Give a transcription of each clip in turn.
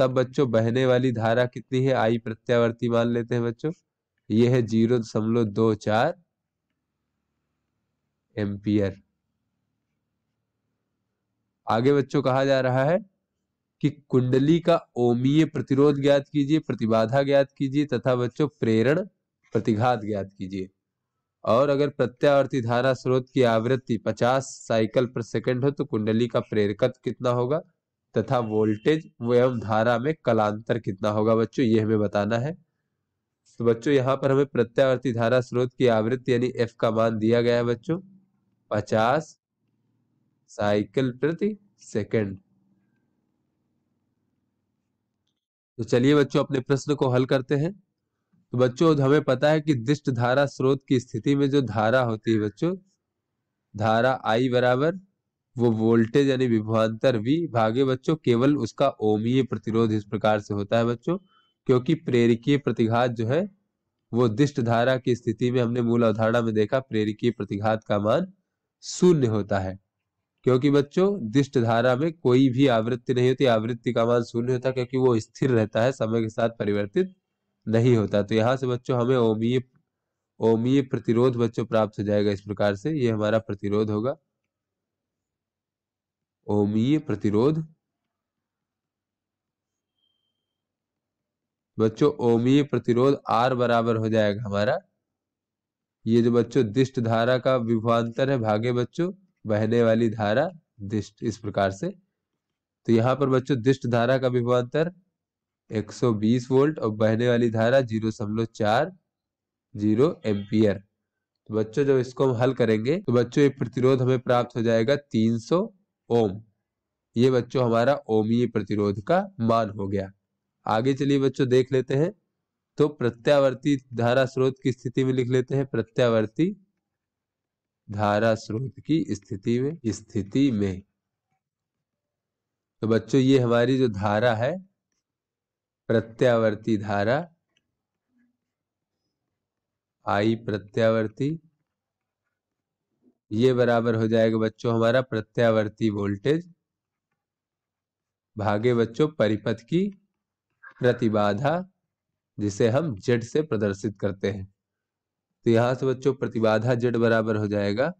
तब बच्चों बहने वाली धारा कितनी है, आई प्रत्यावर्ती मान लेते हैं बच्चों, ये है 0.24 एम्पियर। आगे बच्चों कहा जा रहा है कि कुंडली का ओमीय प्रतिरोध ज्ञात कीजिए, प्रतिबाधा ज्ञात कीजिए तथा बच्चों प्रेरण प्रतिघात ज्ञात कीजिए। और अगर प्रत्यावर्ती धारा स्रोत की आवृत्ति 50 साइकिल पर सेकंड हो तो कुंडली का प्रेरकत्व कितना होगा तथा वोल्टेज एवं धारा में कलांतर कितना होगा बच्चों, ये हमें बताना है। तो बच्चों यहाँ पर हमें प्रत्यावर्ती धारा स्रोत की आवृत्ति यानी एफ का मान दिया गया है बच्चों 50 साइकिल प्रति सेकंड। तो चलिए बच्चों अपने प्रश्न को हल करते हैं। तो बच्चों हमें पता है कि दिष्ट धारा स्रोत की स्थिति में जो धारा होती है बच्चों, धारा आई बराबर वो वोल्टेज यानी विभवांतर V भागे बच्चों केवल उसका ओमीय प्रतिरोध इस प्रकार से होता है बच्चों, क्योंकि प्रेरकीय प्रतिघात जो है वो दिष्ट धारा की स्थिति में हमने मूल अवधारणा में देखा प्रेरकीय प्रतिघात का मान 0 होता है, क्योंकि बच्चों दिष्ट धारा में कोई भी आवृत्ति नहीं होती, आवृत्ति का मान 0 होता है क्योंकि वो स्थिर रहता है, समय के साथ परिवर्तित नहीं होता। तो यहाँ से बच्चों हमें ओमीय प्रतिरोध बच्चों प्राप्त हो जाएगा इस प्रकार से, ये हमारा प्रतिरोध होगा ओमीय प्रतिरोध। बच्चों ओमीय प्रतिरोध R बराबर हो जाएगा हमारा, ये जो बच्चों दिष्ट धारा का विभवांतर है भागे बच्चों बहने वाली धारा दिष्ट, इस प्रकार से। तो यहाँ पर बच्चों दिष्ट धारा का विभवांतर 120 वोल्ट और बहने वाली धारा 0.40 एम्पियर। तो बच्चों जब इसको हम हल करेंगे तो बच्चों ये प्रतिरोध हमें प्राप्त हो जाएगा 300 ओम। ये बच्चों हमारा ओमीय प्रतिरोध का मान हो गया। आगे चलिए बच्चों देख लेते हैं। तो प्रत्यावर्ती धारा स्रोत की स्थिति में लिख लेते हैं, प्रत्यावर्ती धारा स्रोत की स्थिति में तो बच्चों ये हमारी जो धारा है प्रत्यावर्ती धारा आई प्रत्यावर्ती, ये बराबर हो जाएगा बच्चों हमारा प्रत्यावर्ती वोल्टेज भागे बच्चों परिपथ की प्रतिबाधा जिसे हम Z से प्रदर्शित करते हैं। तो यहां से बच्चों प्रतिबाधा Z बराबर हो जाएगा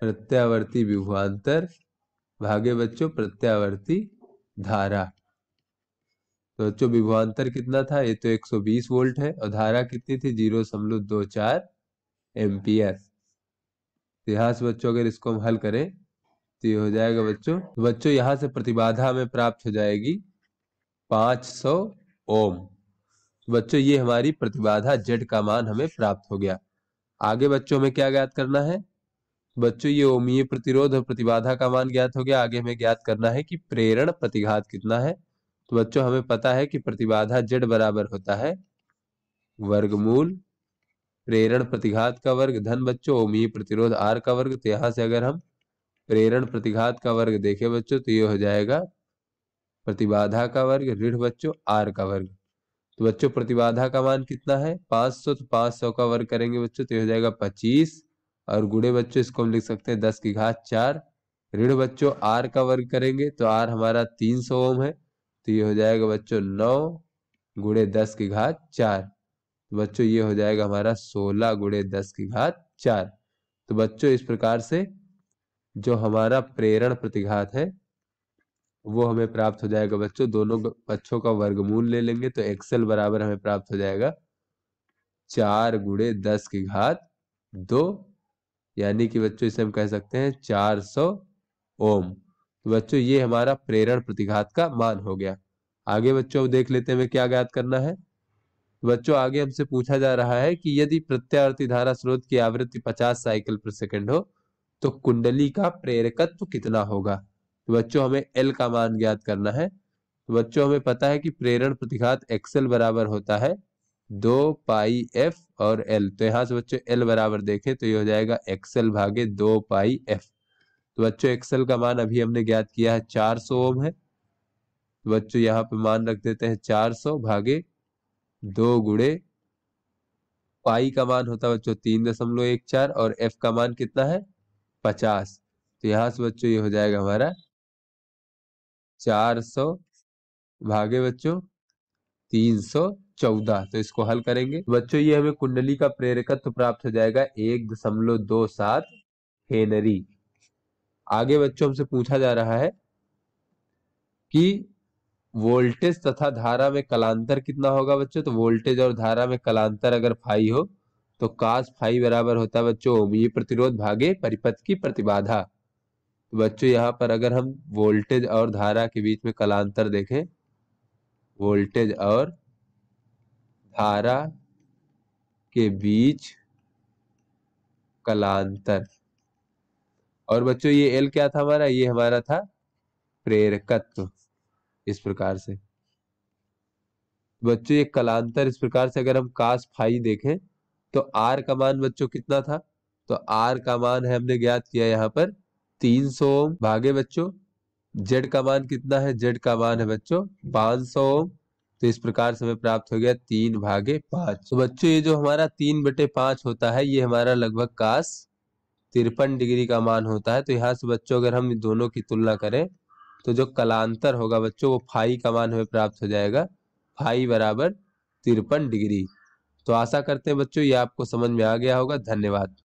प्रत्यावर्ती विभवांतर भागे बच्चों प्रत्यावर्ती धारा। तो बच्चों विभवांतर कितना था, ये तो 120 वोल्ट है और धारा कितनी थी 0.24 एम्पियर। तो यहाँ से बच्चों अगर इसको हम हल करें तो ये हो जाएगा बच्चों यहाँ से प्रतिबाधा हमें प्राप्त हो जाएगी 500 ओम। बच्चों ये हमारी प्रतिबाधा Z का मान हमें प्राप्त हो गया। आगे बच्चों में क्या ज्ञात करना है, बच्चों ये ओमीय प्रतिरोध और प्रतिबाधा का मान ज्ञात हो गया। आगे हमें ज्ञात करना है कि प्रेरण प्रतिघात कितना है। तो बच्चों हमें पता है कि प्रतिबाधा Z बराबर होता है वर्गमूल प्रेरण प्रतिघात का वर्ग धन बच्चों ओमीय प्रतिरोध R का वर्ग। तो यहाँ से अगर हम प्रेरण प्रतिघात का वर्ग देखें बच्चों तो ये हो जाएगा प्रतिबाधा का वर्ग ऋण बच्चों R का वर्ग। तो बच्चों प्रतिबाधा का मान कितना है 500, तो 500 का वर्ग करेंगे बच्चों तो ये हो जाएगा 25 और गुणे बच्चों इसको हम लिख सकते हैं 10 की घात 4। ऋण बच्चों R का वर्ग करेंगे तो R हमारा 300 ओम है तो ये हो जाएगा बच्चों 9 गुणे 10 की घात 4। तो बच्चों ये हो जाएगा हमारा 16 गुणे 10 की घात 4। तो बच्चों इस प्रकार से जो हमारा प्रेरण प्रतिघात है वो हमें प्राप्त हो जाएगा बच्चों, दोनों पक्षों का वर्गमूल ले लेंगे तो एक्सएल बराबर हमें प्राप्त हो जाएगा 4 गुणे 10 की घात 2, यानी कि बच्चों इसे हम कह सकते हैं 400 ओम। तो बच्चों ये हमारा प्रेरण प्रतिघात का मान हो गया। आगे बच्चों देख लेते हैं हमें क्या ज्ञात करना है। बच्चों आगे हमसे पूछा जा रहा है कि यदि प्रत्यावर्ती धारा स्रोत की आवृत्ति 50 साइकिल पर सेकंड हो तो कुंडली का प्रेरकत्व कितना होगा। तो बच्चों हमें L का मान ज्ञात करना है। तो बच्चों हमें पता है कि प्रेरण प्रतिघात XL बराबर होता है 2 पाई F और L। तो यहाँ से बच्चों L बराबर देखें तो ये हो जाएगा XL भागे 2 पाई F। तो बच्चों XL का मान अभी हमने ज्ञात किया है 400 ओम है। तो बच्चों यहाँ पे मान रख देते हैं 400 भागे 2 गुणे पाई का मान होता है बच्चों 3.14 और F का मान कितना है 50। तो यहाँ से बच्चों ये हो जाएगा हमारा 400 भागे बच्चों 314। तो इसको हल करेंगे बच्चों, ये हमें कुंडली का प्रेरकत्व प्राप्त हो जाएगा 1.27 हेनरी। आगे बच्चों हमसे पूछा जा रहा है कि वोल्टेज तथा धारा में कलांतर कितना होगा बच्चों। तो वोल्टेज और धारा में कलांतर अगर फाई हो तो कास फाई बराबर होता है बच्चों ओमीय प्रतिरोध भागे परिपथ की प्रतिबाधा। तो बच्चों यहाँ पर अगर हम वोल्टेज और धारा के बीच में कलांतर देखें, वोल्टेज और धारा के बीच कलांतर, और बच्चों ये एल क्या था हमारा, ये हमारा था प्रेरकत्व। इस प्रकार से बच्चों ये कलांतर, इस प्रकार से अगर हम कास फाई देखें तो आर का मान बच्चों कितना था। तो आर का मान है हमने ज्ञात किया यहाँ पर 300 ओम भागे बच्चों जेड का मान कितना है, जेड का मान है बच्चों 500 ओम। तो इस प्रकार से हमें प्राप्त हो गया 3/5। तो बच्चों ये जो हमारा 3/5 होता है ये हमारा लगभग कास 53 डिग्री का मान होता है। तो यहाँ से बच्चों अगर हम दोनों की तुलना करें तो जो कलांतर होगा बच्चों वो फाई का मान हमें प्राप्त हो जाएगा फाई बराबर 53 डिग्री। तो आशा करते हैं बच्चों ये आपको समझ में आ गया होगा। धन्यवाद।